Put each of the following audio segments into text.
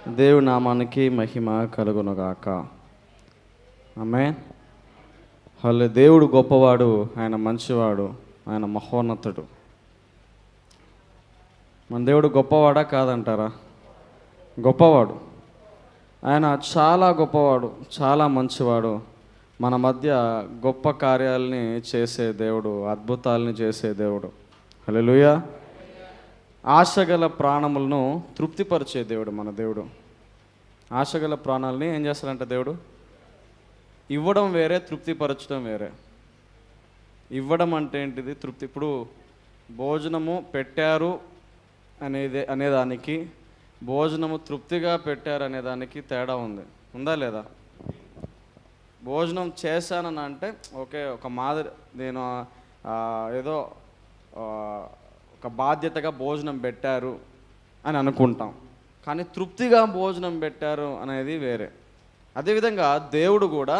దేవుని నామానికి మహిమ కలుగునుగాక. ఆమేన్. హల్లెలూయా. దేవుడు గొప్పవాడు, ఆయన మంచివాడు, ఆయన మహోన్నతుడు. మన దేవుడు గొప్పవాడా కాదంటారా? గొప్పవాడు. ఆయన చాలా గొప్పవాడు, చాలా మంచివాడు. మన మధ్య గొప్ప కార్యాలని చేసే దేవుడు, అద్భుతాలని చేసే దేవుడు. హల్లెలూయా. ఆశగల ప్రాణములను తృప్తిపరిచే దేవుడు మన దేవుడు. ఆశగల ప్రాణాలని ఏం చేస్తాడంట దేవుడు? ఇవ్వడం వేరే, తృప్తిపరచడం వేరే. ఇవ్వడం అంటే ఏంటిది? తృప్తి. ఇప్పుడు భోజనము పెట్టారు అనేదానికి, భోజనము తృప్తిగా పెట్టారు అనేదానికి తేడా ఉంది. ఉందా లేదా? భోజనం చేశానని అంటే ఓకే, ఒక మాదిరి నేను ఏదో ఒక బాధ్యతగా భోజనం పెట్టారు అని అనుకుంటాం, కానీ తృప్తిగా భోజనం పెట్టారు అనేది వేరే. అదేవిధంగా దేవుడు కూడా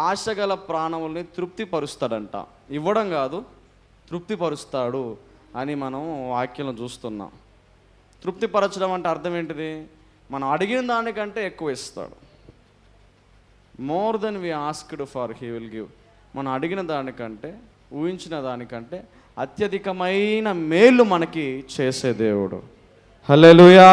ఆశగల ప్రాణముల్ని తృప్తిపరుస్తాడంట. ఇవ్వడం కాదు, తృప్తిపరుస్తాడు అని మనం వాక్యంలో చూస్తున్నాం. తృప్తిపరచడం అంటే అర్థం ఏంటిది? మనం అడిగిన దానికంటే ఎక్కువ ఇస్తాడు. More than we asked for he will give. మనం అడిగిన దానికంటే, ఊహించిన దానికంటే అత్యధికమైన మేలు మనకి చేసే దేవుడు. హల్లెలూయా.